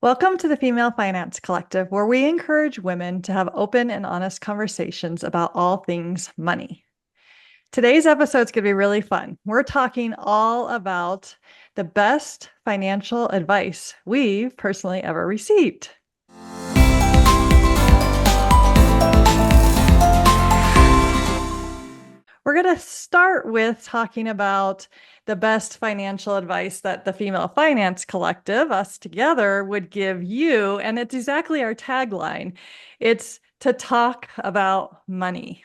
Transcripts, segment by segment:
Welcome to the Female Finance Collective, where we encourage women to have open and honest conversations about all things money. Today's episode is going to be really fun. We're talking all about the best financial advice we've personally ever received. We're going to start with talking about the best financial advice that the Female Finance Collective, us together, would give you. And it's exactly our tagline. It's to talk about money.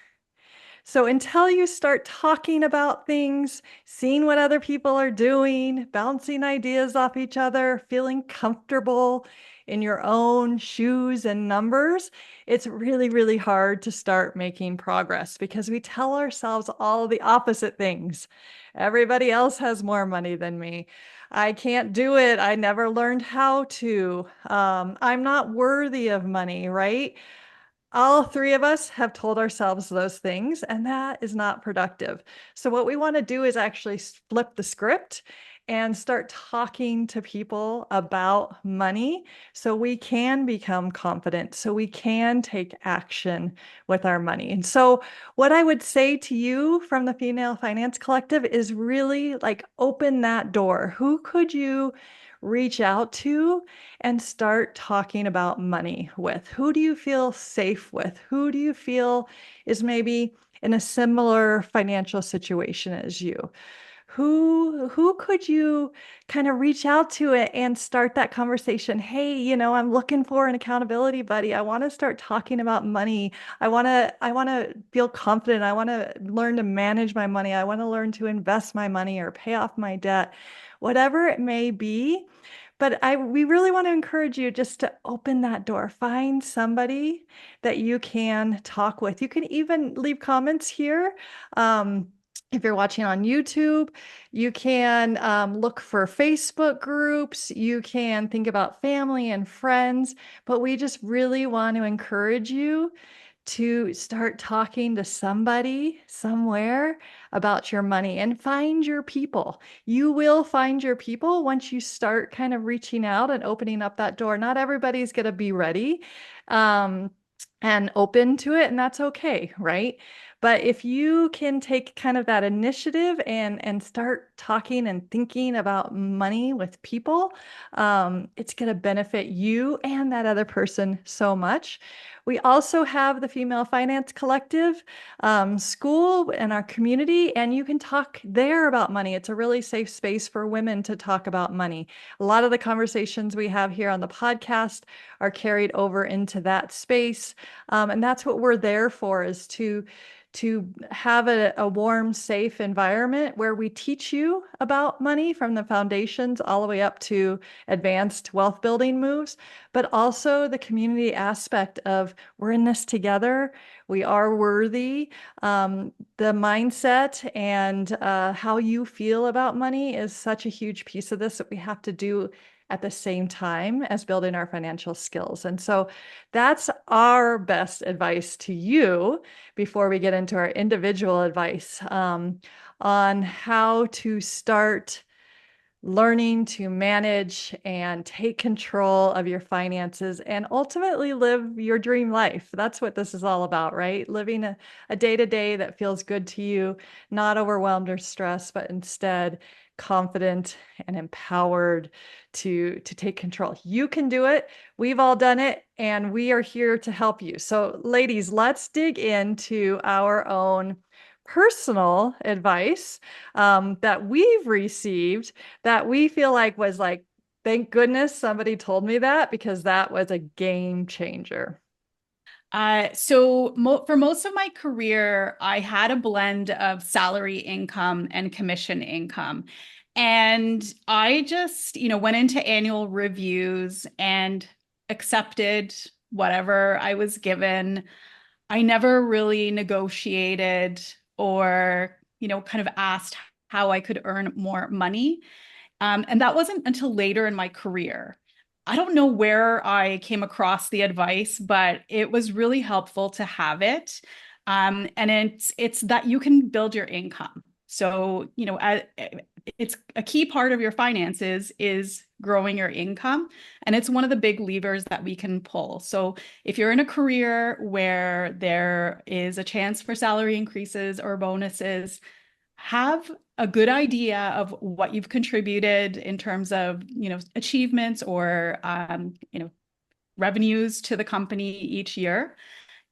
So until you start talking about things, seeing what other people are doing, bouncing ideas off each other, feeling comfortable in your own shoes and numbers, it's really, really hard to start making progress because we tell ourselves all the opposite things. Everybody else has more money than me. I can't do it. I never learned how to. I'm not worthy of money, right? All three of us have told ourselves those things, and that is not productive. So, what we want to do is actually flip the script and start talking to people about money so we can become confident, so we can take action with our money. And so, what I would say to you from the Female Finance Collective is really like open that door. Who could you reach out to and start talking about money with? Who do you feel safe with? Who do you feel is maybe in a similar financial situation as you? Who could you kind of reach out to it and start that conversation? Hey, I'm looking for an accountability buddy. I want to start talking about money. I want to feel confident. I want to learn to manage my money. I want to learn to invest my money or pay off my debt. Whatever it may be, but we really want to encourage you just to open that door. Find somebody that you can talk with. You can even leave comments here. If you're watching on YouTube, you can look for Facebook groups. You can think about family and friends, but we just really want to encourage you to start talking to somebody somewhere about your money and find your people. You will find your people once you start kind of reaching out and opening up that door. Not everybody's going to be ready and open to it, and that's okay, right? But if you can take kind of that initiative and start talking and thinking about money with people, it's going to benefit you and that other person so much. We also have the Female Finance Collective school in our community, and you can talk there about money. It's a really safe space for women to talk about money. A lot of the conversations we have here on the podcast are carried over into that space. And that's what we're there for, is to have a warm, safe environment where we teach you about money from the foundations all the way up to advanced wealth building moves, but also the community aspect of we're in this together. We are worthy. The mindset and how you feel about money is such a huge piece of this that we have to do at the same time as building our financial skills. And so that's our best advice to you before we get into our individual advice on how to start learning to manage and take control of your finances and ultimately live your dream life. That's what this is all about, right? Living a day-to-day that feels good to you, not overwhelmed or stressed, but instead confident and empowered to take control. You can do it. We've all done it, and we are here to help you. So, ladies, let's dig into our own personal advice that we've received that we feel like was like, thank goodness somebody told me that, because that was a game changer. For most of my career, I had a blend of salary income and commission income. And I just, went into annual reviews and accepted whatever I was given. I never really negotiated or, kind of asked how I could earn more money. And that wasn't until later in my career. I don't know where I came across the advice, but it was really helpful to have it. And it's that you can build your income. So, it's a key part of your finances is growing your income. And it's one of the big levers that we can pull. So if you're in a career where there is a chance for salary increases or bonuses, have a good idea of what you've contributed in terms of, achievements or, revenues to the company each year,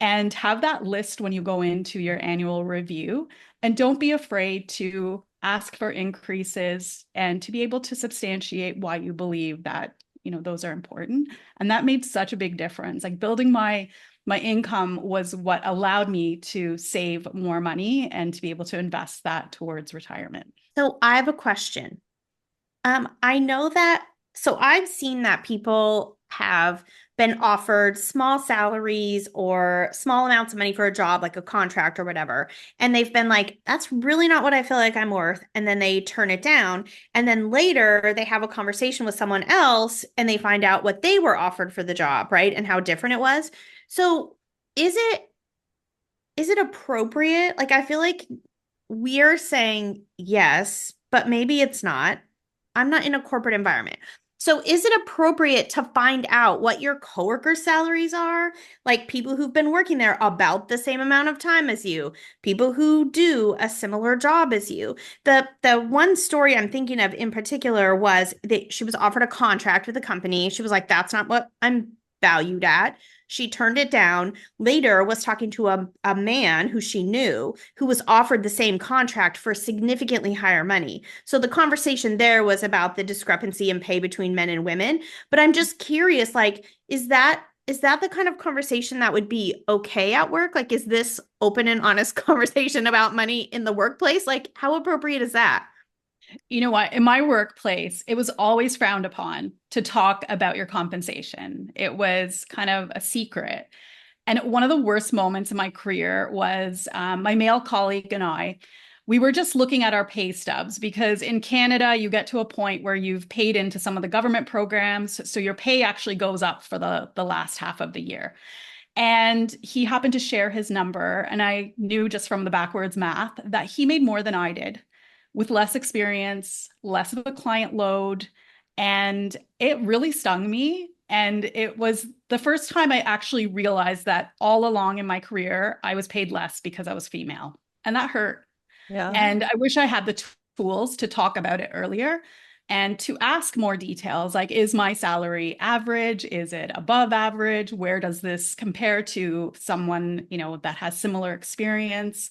and have that list when you go into your annual review. And don't be afraid to ask for increases and to be able to substantiate why you believe that, those are important. And that made such a big difference. Like building my income was what allowed me to save more money and to be able to invest that towards retirement. So I have a question. I know that, so I've seen that people have been offered small salaries or small amounts of money for a job, like a contract or whatever. And they've been like, that's really not what I feel like I'm worth. And then they turn it down. And then later they have a conversation with someone else and they find out what they were offered for the job, right? And how different it was. So is it appropriate? Like, I feel like we're saying yes, but maybe it's not. I'm not in a corporate environment. So is it appropriate to find out what your coworkers' salaries are? Like people who've been working there about the same amount of time as you, people who do a similar job as you. The one story I'm thinking of in particular was that she was offered a contract with a company. She was like, that's not what I'm valued at. She turned it down. Later was talking to a man who she knew who was offered the same contract for significantly higher money. So the conversation there was about the discrepancy in pay between men and women. But I'm just curious, like, is that the kind of conversation that would be okay at work? Like, is this open and honest conversation about money in the workplace? Like, how appropriate is that? You know what? In my workplace, it was always frowned upon to talk about your compensation. It was kind of a secret. And one of the worst moments in my career was my male colleague and we were just looking at our pay stubs because in Canada, you get to a point where you've paid into some of the government programs. So your pay actually goes up for the last half of the year. And he happened to share his number. And I knew just from the backwards math that he made more than I did with less experience, less of a client load. And it really stung me. And it was the first time I actually realized that all along in my career, I was paid less because I was female. And that hurt. Yeah. And I wish I had the tools to talk about it earlier and to ask more details like, is my salary average? Is it above average? Where does this compare to someone, that has similar experience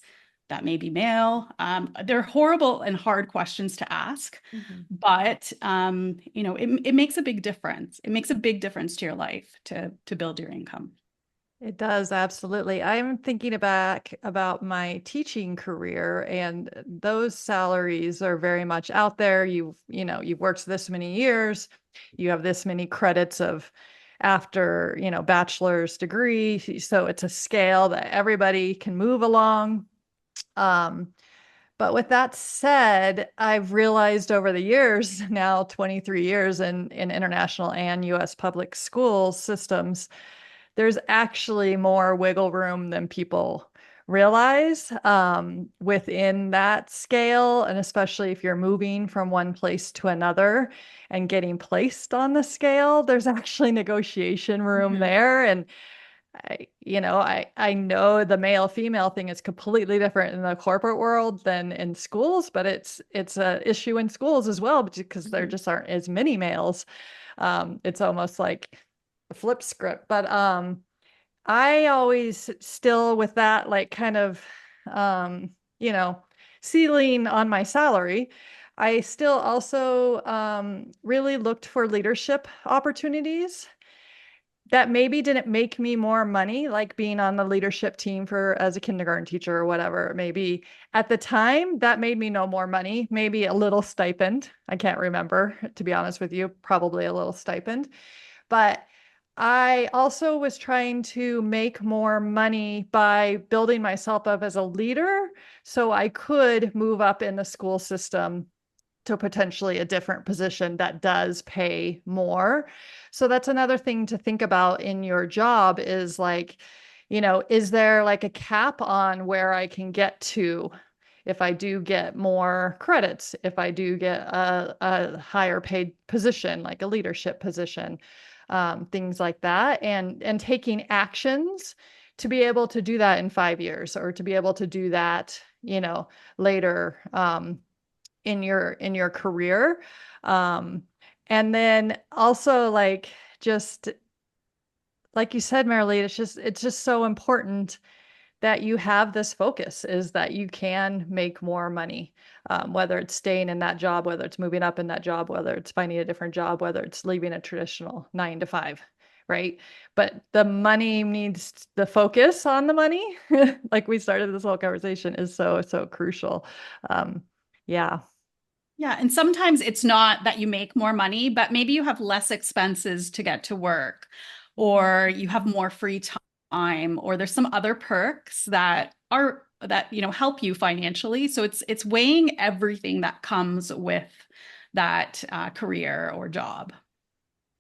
that may be male? They're horrible and hard questions to ask, but it makes a big difference. It makes a big difference to your life to build your income. It does, absolutely. I'm thinking back about my teaching career, and those salaries are very much out there. You've worked this many years, you have this many credits of after, bachelor's degree. So it's a scale that everybody can move along. But with that said, I've realized over the years, now 23 years in international and US public school systems, there's actually more wiggle room than people realize within that scale. And especially if you're moving from one place to another and getting placed on the scale, there's actually negotiation room there. And I know the male female thing is completely different in the corporate world than in schools, but it's a issue in schools as well because there just aren't as many males. It's almost like a flip script, but I always still with that like kind of you know ceiling on my salary. I still also really looked for leadership opportunities that maybe didn't make me more money, like being on the leadership team for as a kindergarten teacher or whatever. Maybe at the time that made me no more money, maybe a little stipend. I can't remember, to be honest with you, probably a little stipend. But I also was trying to make more money by building myself up as a leader so I could move up in the school system to potentially a different position that does pay more. So that's another thing to think about in your job is like, is there like a cap on where I can get to if I do get more credits, if I do get a higher paid position, like a leadership position, things like that, and taking actions to be able to do that in 5 years, or to be able to do that, later, in your career. Um, and then also, like, just like you said, Marilee, it's just so important that you have this focus, is that you can make more money, whether it's staying in that job, whether it's moving up in that job, whether it's finding a different job, whether it's leaving a traditional 9 to 5, right? But the money needs the focus on the money, like we started this whole conversation, is so, so crucial. Yeah. Yeah, and sometimes it's not that you make more money, but maybe you have less expenses to get to work, or you have more free time, or there's some other perks that help you financially. So it's weighing everything that comes with that career or job.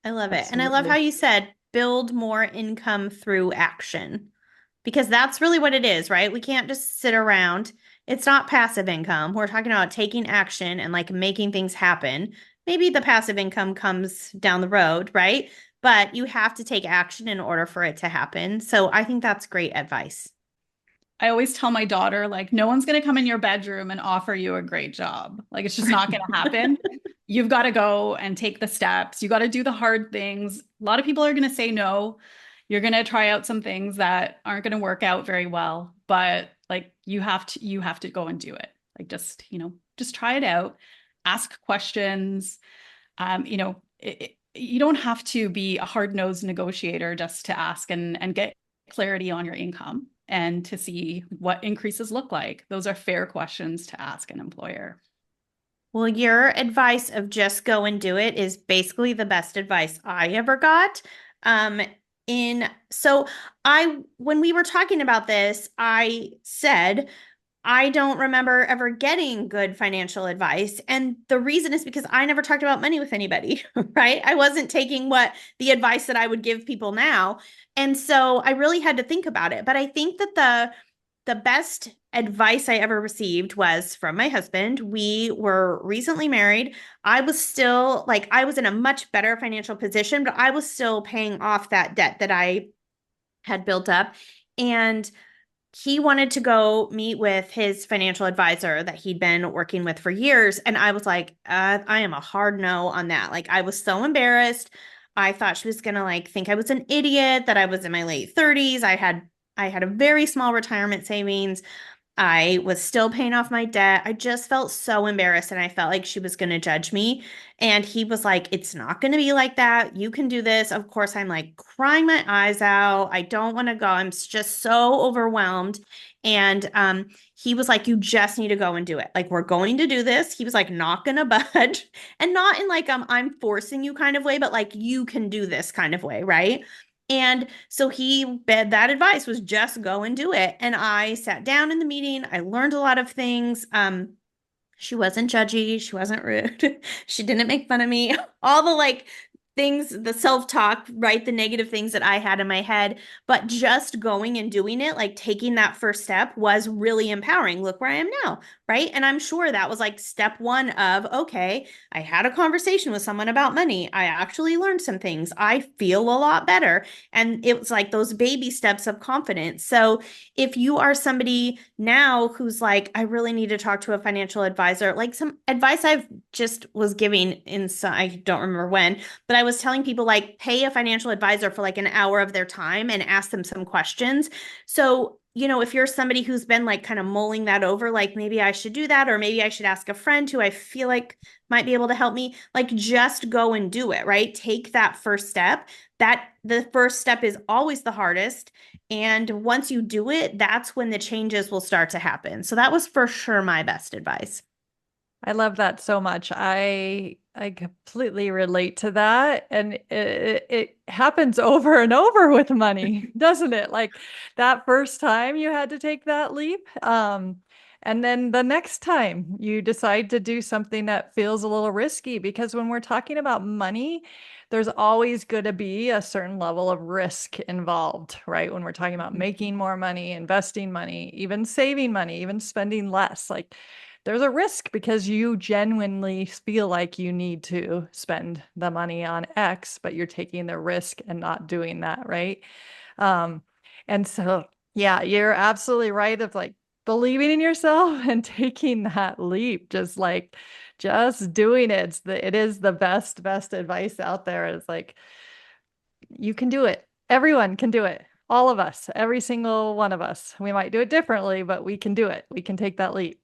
I love it. And I love how Absolutely. you said build more income through action, because that's really what it is, right? We can't just sit around. It's not passive income. We're talking about taking action and like making things happen. Maybe the passive income comes down the road, right? But you have to take action in order for it to happen. So I think that's great advice. I always tell my daughter, like, no one's going to come in your bedroom and offer you a great job. Like, it's just not going to happen. You've got to go and take the steps. You got to do the hard things. A lot of people are going to say no. You're going to try out some things that aren't going to work out very well, but like you have to go and do it. Like, just try it out. Ask questions. You don't have to be a hard-nosed negotiator just to ask and get clarity on your income and to see what increases look like. Those are fair questions to ask an employer. Well, your advice of just go and do it is basically the best advice I ever got. Um, in so I when we were talking about this, I said I don't remember ever getting good financial advice. And the reason is because I never talked about money with anybody, right? I wasn't taking what the advice that I would give people now. And so I really had to think about it. But I think that the best advice I ever received was from my husband. We were recently married. I was still like, I was in a much better financial position, but I was still paying off that debt that I had built up. And he wanted to go meet with his financial advisor that he'd been working with for years. And I was like, I am a hard no on that. Like, I was so embarrassed. I thought she was gonna like think I was an idiot, that I was in my late 30s. I had a very small retirement savings. I was still paying off my debt. I just felt so embarrassed and I felt like she was going to judge me. And he was like, it's not going to be like that. You can do this. Of course, I'm like crying my eyes out. I don't want to go. I'm just so overwhelmed. And he was like, you just need to go and do it. Like, we're going to do this. He was like, not going to budge. And not in like, I'm forcing you kind of way, but like, you can do this kind of way. Right. And so that advice was just go and do it. And I sat down in the meeting. I learned a lot of things. She wasn't judgy. She wasn't rude. She didn't make fun of me. All the like things, the self-talk, right? The negative things that I had in my head, but just going and doing it, like taking that first step was really empowering. Look where I am now, right? And I'm sure that was like step one of, okay, I had a conversation with someone about money. I actually learned some things. I feel a lot better. And it was like those baby steps of confidence. So if you are somebody now who's like, I really need to talk to a financial advisor, like some advice I've just was giving in some, I don't remember when, but I was telling people like pay a financial advisor for like an hour of their time and ask them some questions. So, if you're somebody who's been like kind of mulling that over, like maybe I should do that, or maybe I should ask a friend who I feel like might be able to help me, like just go and do it, right? Take that first step. That the first step is always the hardest. And once you do it, that's when the changes will start to happen. So that was for sure my best advice. I love that so much. I completely relate to that. And it happens over and over with money, doesn't it? Like that first time you had to take that leap. And then the next time you decide to do something that feels a little risky, because when we're talking about money, there's always going to be a certain level of risk involved, right? When we're talking about making more money, investing money, even saving money, even spending less, like there's a risk because you genuinely feel like you need to spend the money on X, but you're taking the risk and not doing that, right? Um, and so, yeah, you're absolutely right of like believing in yourself and taking that leap, just doing it. It is the best advice out there. It's like, you can do it. Everyone can do it. All of us, every single one of us. We might do it differently, but we can do it. We can take that leap.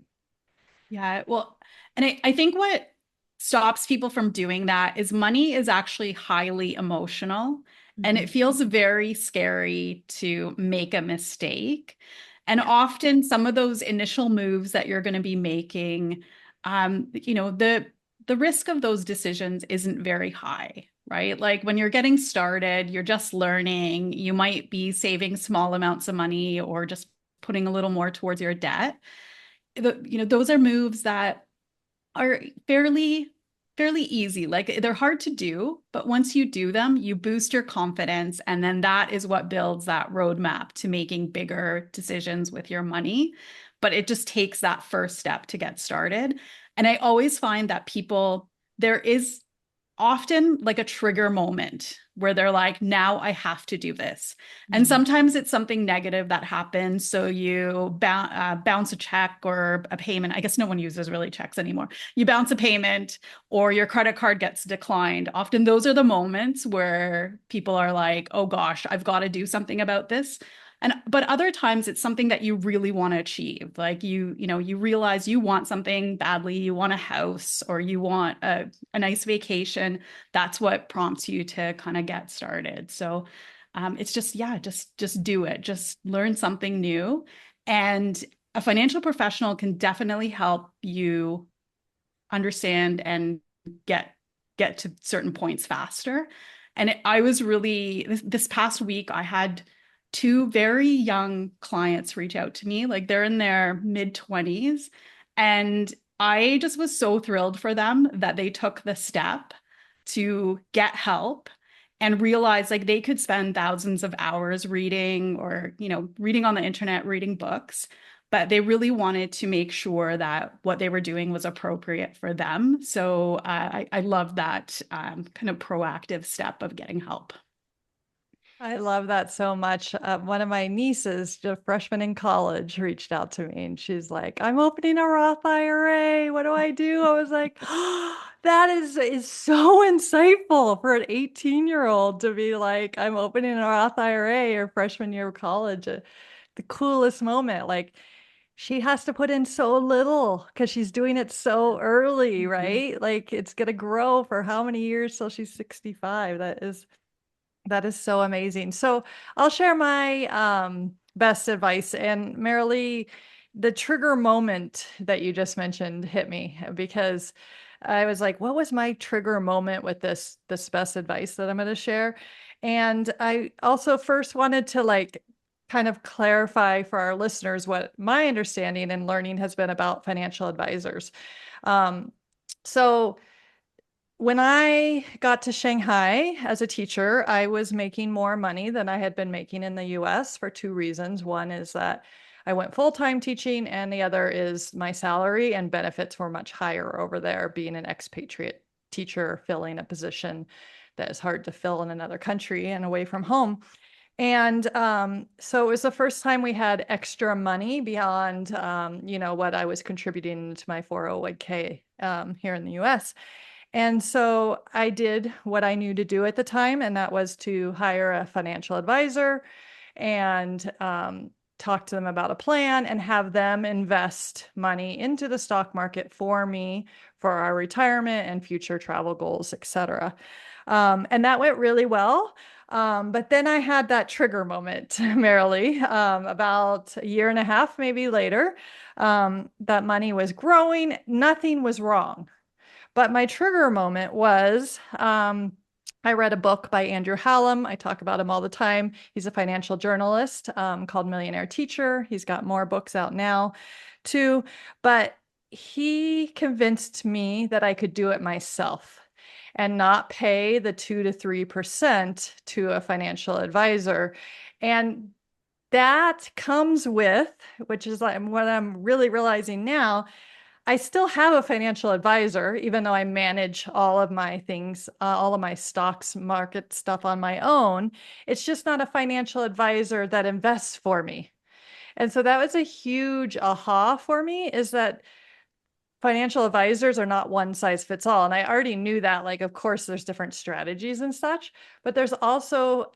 Yeah, well, and I think what stops people from doing that is money is actually highly emotional and it Mhm. feels very scary to make a mistake. And often some of those initial moves that you're going to be making, the risk of those decisions isn't very high, right? Like when you're getting started, you're just learning, you might be saving small amounts of money or just putting a little more towards your debt. Those are moves that are fairly easy. Like they're hard to do, but once you do them, you boost your confidence, and then that is what builds that roadmap to making bigger decisions with your money. But it just takes that first step to get started. And I always find that there is often like a trigger moment where they're like, now I have to do this. And sometimes it's something negative that happens. So you bounce a check or a payment. I guess no one uses really checks anymore. You bounce a payment or your credit card gets declined. Often those are the moments where people are like, oh gosh, I've got to do something about this. But other times it's something that you really want to achieve. Like you realize you want something badly, you want a house or you want a nice vacation. That's what prompts you to kind of get started. So it's just, yeah, just do it. Just learn something new. And a financial professional can definitely help you understand and get to certain points faster. And I was really this past week, I had two very young clients reach out to me, like they're in their mid 20s. And I just was so thrilled for them that they took the step to get help and realize like they could spend thousands of hours reading or, reading on the internet, reading books, but they really wanted to make sure that what they were doing was appropriate for them. So I love that kind of proactive step of getting help. I love that so much. One of my nieces, a freshman in college, reached out to me and she's like, I'm opening a Roth IRA. What do I do? I was like, oh, that is so insightful for an 18-year-old to be like, I'm opening a Roth IRA or freshman year of college. The coolest moment. Like she has to put in so little because she's doing it so early, right? Like it's going to grow for how many years till she's 65? That is so amazing. So I'll share my best advice. And Marilee, the trigger moment that you just mentioned hit me because I was like, what was my trigger moment with this best advice that I'm going to share? And I also first wanted to like kind of clarify for our listeners what my understanding and learning has been about financial advisors. Um, so when I got to Shanghai as a teacher, I was making more money than I had been making in the US for two reasons. One is that I went full-time teaching, and the other is my salary and benefits were much higher over there, being an expatriate teacher filling a position that is hard to fill in another country and away from home. And so it was the first time we had extra money beyond, what I was contributing to my 401k here in the US. And so I did what I knew to do at the time, and that was to hire a financial advisor and talk to them about a plan and have them invest money into the stock market for me for our retirement and future travel goals, etc. And that went really well. But then I had that trigger moment, Marilee, about a year and a half, maybe later. That money was growing, nothing was wrong. But my trigger moment was I read a book by Andrew Hallam. I talk about him all the time. He's a financial journalist called Millionaire Teacher. He's got more books out now too. But he convinced me that I could do it myself. and not pay the 2 to 3% to a financial advisor. And that comes with, which is like what I'm really realizing now, I still have a financial advisor, even though I manage all of my things, all of my stocks, market stuff on my own. It's just not a financial advisor that invests for me. And so that was a huge aha for me, is that financial advisors are not one size fits all. And I already knew that, like, of course, there's different strategies and such, but there's also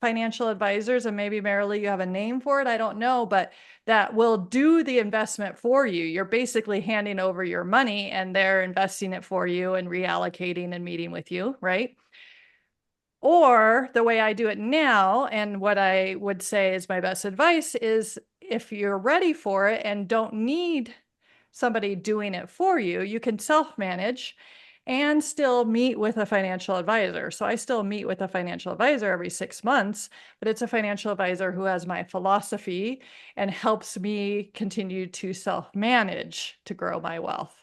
financial advisors, and maybe Marilee, you have a name for it, I don't know, but that will do the investment for you. You're basically handing over your money and they're investing it for you and reallocating and meeting with you, right? Or the way I do it now, and what I would say is my best advice, is if you're ready for it and don't need somebody doing it for you, you can self-manage and still meet with a financial advisor. So I still meet with a financial advisor every 6 months, but it's a financial advisor who has my philosophy and helps me continue to self-manage to grow my wealth.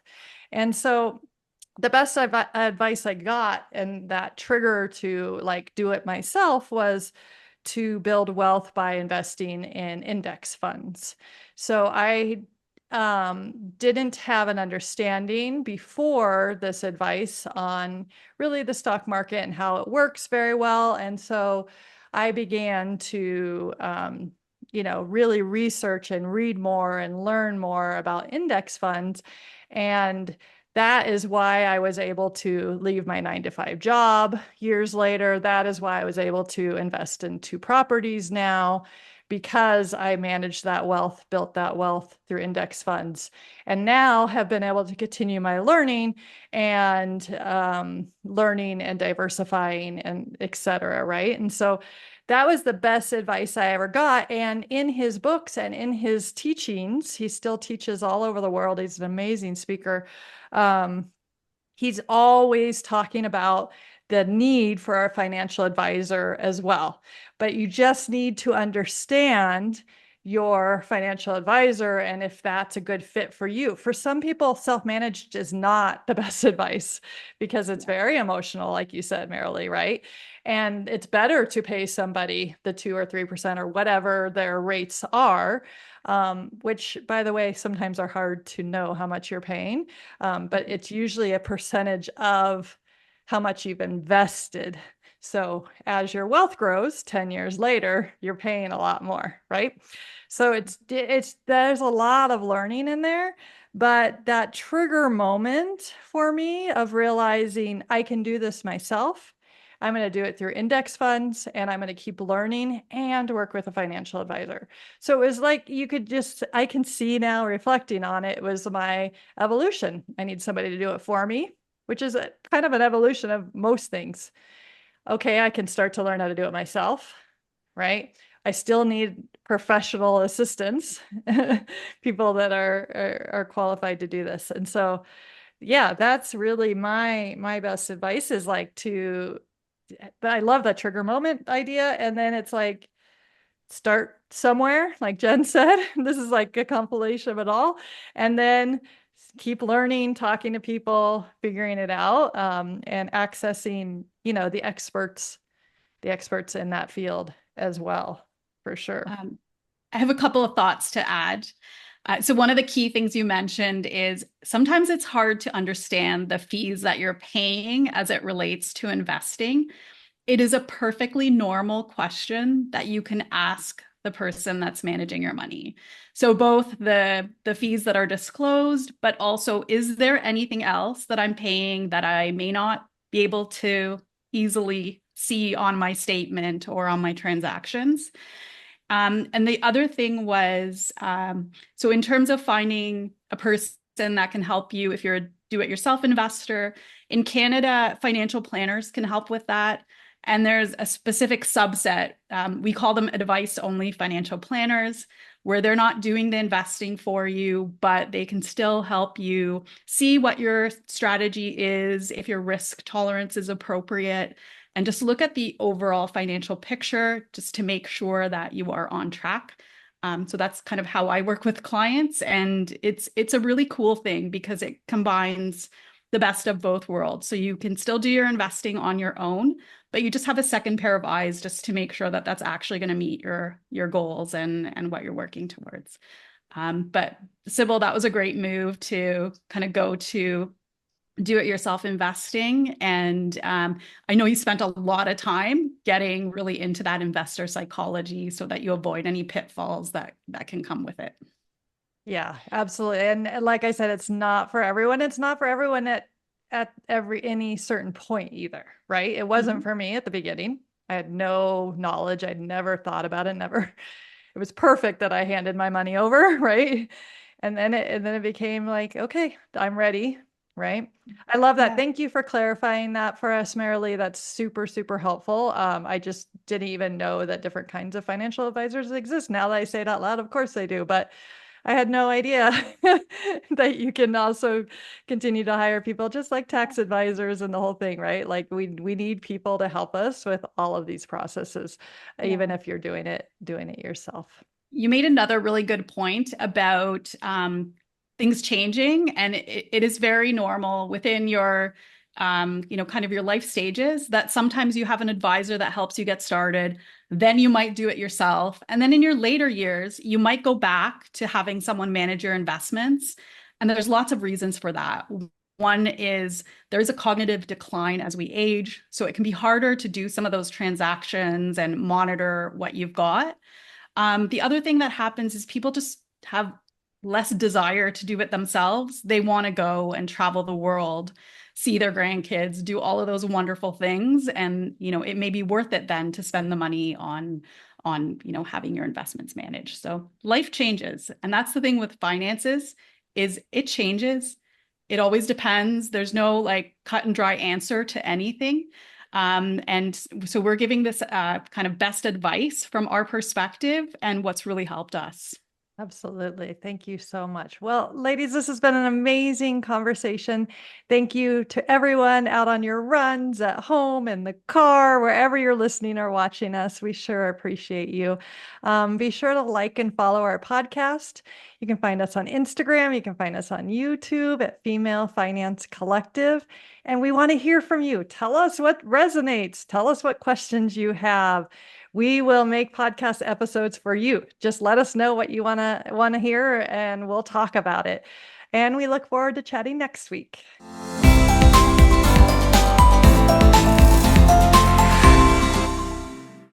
And so the best advice I got, and that trigger to like do it myself, was to build wealth by investing in index funds. So I didn't have an understanding before this advice on really the stock market and how it works very well. And so I began to, really research and read more and learn more about index funds. And that is why I was able to leave my 9-to-5 job years later. That is why I was able to invest in 2 properties now, because I managed that wealth, built that wealth through index funds, and now have been able to continue my learning and diversifying and et cetera, right? And so that was the best advice I ever got. And in his books and in his teachings, he still teaches all over the world. He's an amazing speaker. He's always talking about the need for a financial advisor as well. But you just need to understand your financial advisor and if that's a good fit for you. For some people, self-managed is not the best advice because it's very emotional, like you said, Marilee, right? And it's better to pay somebody the 2 or 3% or whatever their rates are, which, by the way, sometimes are hard to know how much you're paying. But it's usually a percentage of how much you've invested. So as your wealth grows 10 years later, you're paying a lot more, right? So there's a lot of learning in there, but that trigger moment for me of realizing I can do this myself. I'm going to do it through index funds, and I'm going to keep learning and work with a financial advisor. So it was like I can see now, reflecting on it, it was my evolution. I need somebody to do it for me, which is kind of an evolution of most things. Okay, I can start to learn how to do it myself, right? I still need professional assistance, people that are qualified to do this. And so, yeah, that's really my best advice, is like but I love that trigger moment idea. And then it's like, start somewhere, like Jen said. This is like a compilation of it all. And then keep learning, talking to people, figuring it out, and accessing, the experts in that field as well, for sure. I have a couple of thoughts to add. So one of the key things you mentioned is sometimes it's hard to understand the fees that you're paying as it relates to investing. It is a perfectly normal question that you can ask the person that's managing your money. So both the fees that are disclosed, but also, is there anything else that I'm paying that I may not be able to easily see on my statement or on my transactions? And the other thing was, so in terms of finding a person that can help you if you're a do-it-yourself investor, in Canada, financial planners can help with that. And there's a specific subset, we call them advice-only financial planners, where they're not doing the investing for you, but they can still help you see what your strategy is, if your risk tolerance is appropriate, and just look at the overall financial picture just to make sure that you are on track. So that's kind of how I work with clients. And it's a really cool thing because it combines the best of both worlds. So you can still do your investing on your own, but you just have a second pair of eyes just to make sure that that's actually going to meet your goals and what you're working towards. But Sybil, that was a great move to kind of go to do-it-yourself investing. And I know you spent a lot of time getting really into that investor psychology so that you avoid any pitfalls that can come with it. Yeah, absolutely. And like I said, it's not for everyone. It's not for everyone at any certain point either, right? It wasn't for me at the beginning. I had no knowledge. I'd never thought about it, never. It was perfect that I handed my money over, right? And then it became like, okay, I'm ready, right? I love that. Yeah. Thank you for clarifying that for us, Marilee. That's super, super helpful. I just didn't even know that different kinds of financial advisors exist. Now that I say it out loud, of course they do, but I had no idea that you can also continue to hire people just like tax advisors and the whole thing, right? Like we need people to help us with all of these processes, even if you're doing it yourself. You made another really good point about things changing, and it is very normal within your kind of your life stages that sometimes you have an advisor that helps you get started, then you might do it yourself, and then in your later years you might go back to having someone manage your investments. And there's lots of reasons for that. One is there's a cognitive decline as we age, so it can be harder to do some of those transactions and monitor what you've got. The other thing that happens is people just have less desire to do it themselves. They want to go and travel the world, see their grandkids, do all of those wonderful things. And, it may be worth it then to spend the money on having your investments managed. So life changes. And that's the thing with finances is it changes. It always depends. There's no like cut and dry answer to anything. And so we're giving this kind of best advice from our perspective and what's really helped us. Absolutely. Thank you so much. Well, ladies, this has been an amazing conversation. Thank you to everyone out on your runs, at home, in the car, wherever you're listening or watching us. We sure appreciate you. Be sure to like and follow our podcast. You can find us on Instagram. You can find us on YouTube at Female Finance Collective. And we want to hear from you. Tell us what resonates. Tell us what questions you have. We will make podcast episodes for you. Just let us know what you want to hear and we'll talk about it. And we look forward to chatting next week.